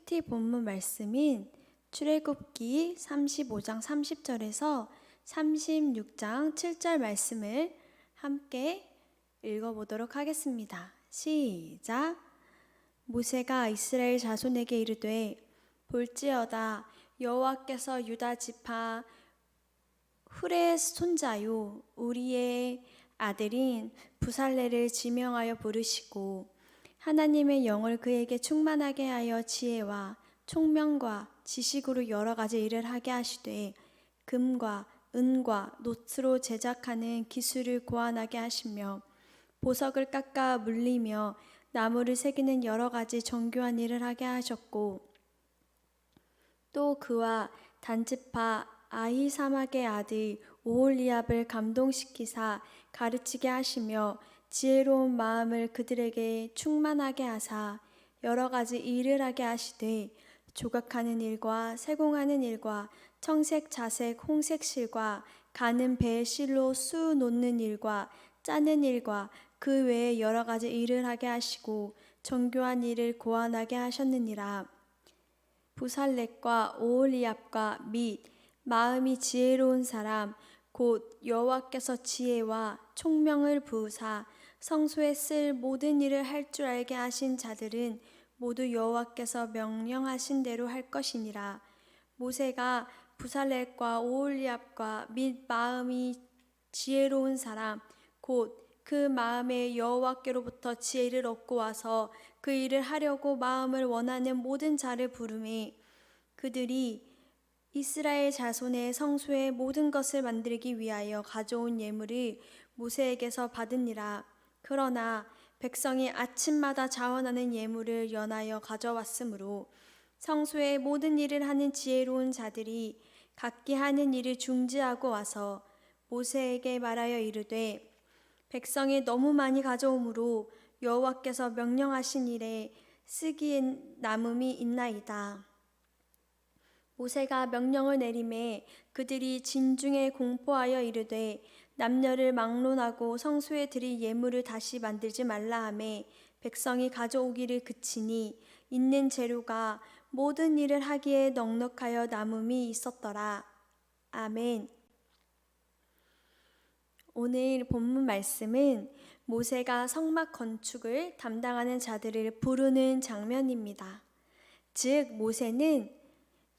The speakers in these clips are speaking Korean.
큐티 본문 말씀인 출애굽기 35장 30절에서 36장 7절 말씀을 함께 읽어보도록 하겠습니다. 시작! 모세가 이스라엘 자손에게 이르되 볼지어다 여호와께서 유다 지파 훌의 손자요 우리의 아들인 부살레를 지명하여 부르시고 하나님의 영을 그에게 충만하게 하여 지혜와 총명과 지식으로 여러 가지 일을 하게 하시되 금과 은과 놋으로 제작하는 기술을 고안하게 하시며 보석을 깎아 물리며 나무를 새기는 여러 가지 정교한 일을 하게 하셨고 또 그와 단지파 아히사막의 아들 오홀리압을 감동시키사 가르치게 하시며 지혜로운 마음을 그들에게 충만하게 하사 여러 가지 일을 하게 하시되 조각하는 일과 세공하는 일과 청색, 자색, 홍색 실과 가는 배의 실로 수 놓는 일과 짜는 일과 그 외에 여러 가지 일을 하게 하시고 정교한 일을 고안하게 하셨느니라. 부살렛과 오홀리압과 및 마음이 지혜로운 사람 곧 여호와께서 지혜와 총명을 부으사 성소에 쓸 모든 일을 할 줄 알게 하신 자들은 모두 여호와께서 명령하신 대로 할 것이니라. 모세가 부살렛과 오홀리압과 및 마음이 지혜로운 사람 곧 그 마음에 여호와께로부터 지혜를 얻고 와서 그 일을 하려고 마음을 원하는 모든 자를 부르매 그들이 이스라엘 자손의 성소의 모든 것을 만들기 위하여 가져온 예물을 모세에게서 받으니라. 그러나 백성이 아침마다 자원하는 예물을 연하여 가져왔으므로 성소의 모든 일을 하는 지혜로운 자들이 각기 하는 일을 중지하고 와서 모세에게 말하여 이르되 백성이 너무 많이 가져오므로 여호와께서 명령하신 일에 쓰기에 남음이 있나이다. 모세가 명령을 내리매 그들이 진중에 공포하여 이르되 남녀를 막론하고 성소에 드릴 예물을 다시 만들지 말라 하매 백성이 가져오기를 그치니 있는 재료가 모든 일을 하기에 넉넉하여 남음이 있었더라. 아멘. 오늘 본문 말씀은 모세가 성막 건축을 담당하는 자들을 부르는 장면입니다. 즉 모세는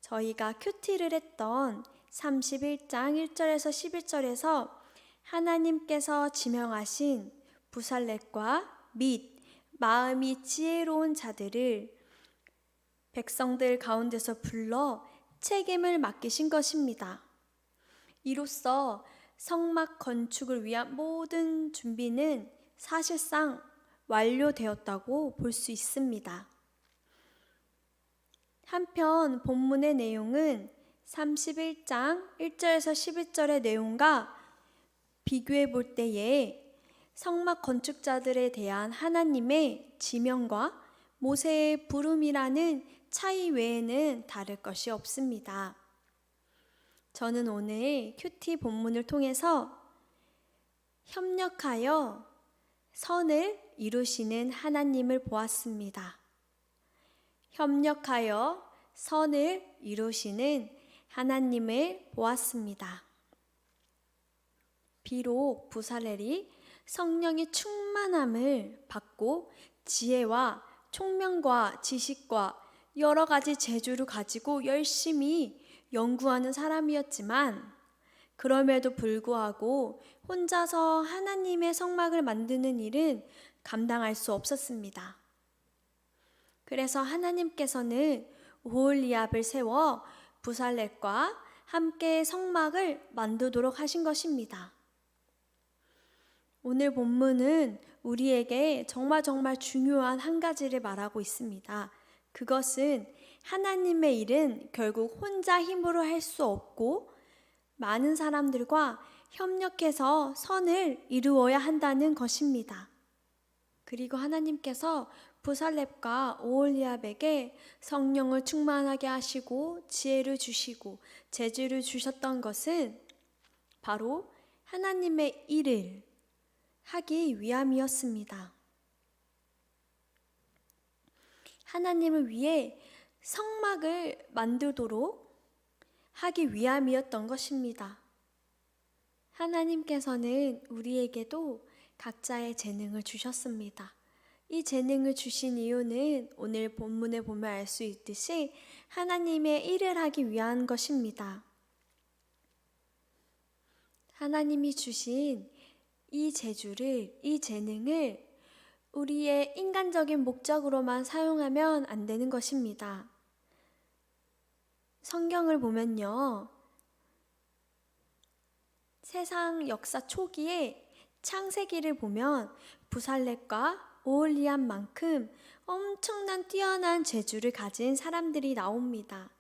저희가 큐티를 했던 31장 1절에서 11절에서 하나님께서 지명하신 부살렛과 및 마음이 지혜로운 자들을 백성들 가운데서 불러 책임을 맡기신 것입니다. 이로써 성막 건축을 위한 모든 준비는 사실상 완료되었다고 볼 수 있습니다. 한편 본문의 내용은 31장 1절에서 11절의 내용과 비교해 볼 때에 성막 건축자들에 대한 하나님의 지명과 모세의 부름이라는 차이 외에는 다를 것이 없습니다. 저는 오늘 큐티 본문을 통해서 협력하여 선을 이루시는 하나님을 보았습니다. 협력하여 선을 이루시는 하나님을 보았습니다. 비록 부살렐이 성령의 충만함을 받고 지혜와 총명과 지식과 여러 가지 재주를 가지고 열심히 연구하는 사람이었지만 그럼에도 불구하고 혼자서 하나님의 성막을 만드는 일은 감당할 수 없었습니다. 그래서 하나님께서는 오홀리압을 세워 부살렛과 함께 성막을 만들도록 하신 것입니다. 오늘 본문은 우리에게 정말 중요한 한 가지를 말하고 있습니다. 그것은 하나님의 일은 결국 혼자 힘으로 할 수 없고 많은 사람들과 협력해서 선을 이루어야 한다는 것입니다. 그리고 하나님께서 부살렛과 오홀리압에게 성령을 충만하게 하시고 지혜를 주시고 재주를 주셨던 것은 바로 하나님의 일을 하기 위함이었습니다. 하나님을 위해 성막을 만들도록 하기 위함이었던 것입니다. 하나님께서는 우리에게도 각자의 재능을 주셨습니다. 이 재능을 주신 이유는 오늘 본문에 보면 알 수 있듯이 하나님의 일을 하기 위한 것입니다. 하나님이 주신 이 재능을 우리의 인간적인 목적으로만 사용하면 안 되는 것입니다. 성경을 보면요, 세상 역사 초기에 창세기를 보면 부살렙과 오홀리암만큼 엄청난 뛰어난 재주를 가진 사람들이 나옵니다.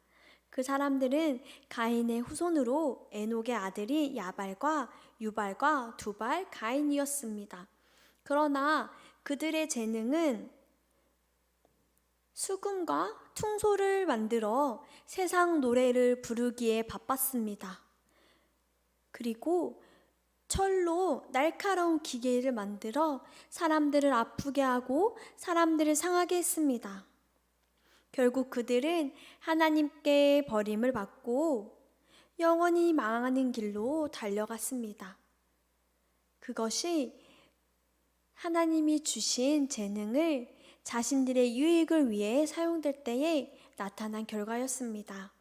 그 사람들은 가인의 후손으로 에녹의 아들이 야발과 유발과 두발, 가인이었습니다. 그러나 그들의 재능은 수금과 퉁소를 만들어 세상 노래를 부르기에 바빴습니다. 그리고 철로 날카로운 기계를 만들어 사람들을 아프게 하고 사람들을 상하게 했습니다. 결국 그들은 하나님께 버림을 받고 영원히 망하는 길로 달려갔습니다. 그것이 하나님이 주신 재능을 자신들의 유익을 위해 사용될 때에 나타난 결과였습니다.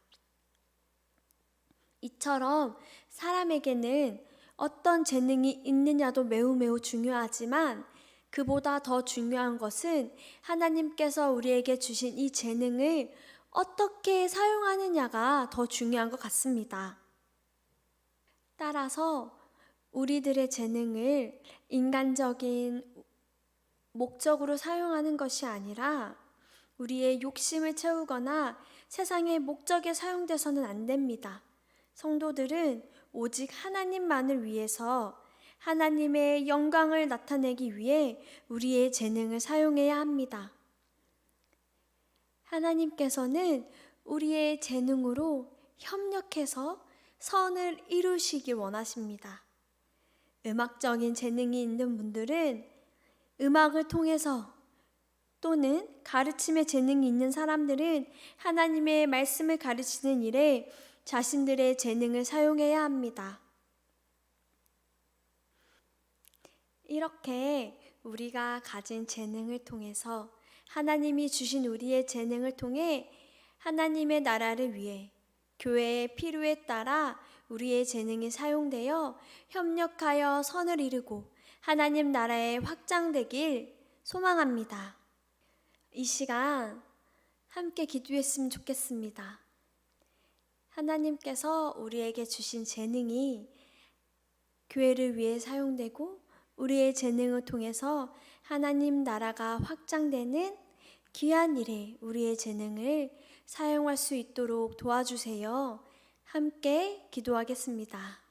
이처럼 사람에게는 어떤 재능이 있느냐도 매우 중요하지만 그보다 더 중요한 것은 하나님께서 우리에게 주신 이 재능을 어떻게 사용하느냐가 더 중요한 것 같습니다. 따라서 우리들의 재능을 인간적인 목적으로 사용하는 것이 아니라 우리의 욕심을 채우거나 세상의 목적에 사용돼서는 안 됩니다. 성도들은 오직 하나님만을 위해서 하나님의 영광을 나타내기 위해 우리의 재능을 사용해야 합니다. 하나님께서는 우리의 재능으로 협력해서 선을 이루시길 원하십니다. 음악적인 재능이 있는 분들은 음악을 통해서 또는 가르침의 재능이 있는 사람들은 하나님의 말씀을 가르치는 일에 자신들의 재능을 사용해야 합니다. 이렇게 우리가 가진 재능을 통해서 하나님이 주신 우리의 재능을 통해 하나님의 나라를 위해 교회의 필요에 따라 우리의 재능이 사용되어 협력하여 선을 이루고 하나님 나라에 확장되길 소망합니다. 이 시간 함께 기도했으면 좋겠습니다. 하나님께서 우리에게 주신 재능이 교회를 위해 사용되고 우리의 재능을 통해서 하나님 나라가 확장되는 귀한 일에 우리의 재능을 사용할 수 있도록 도와주세요. 함께 기도하겠습니다.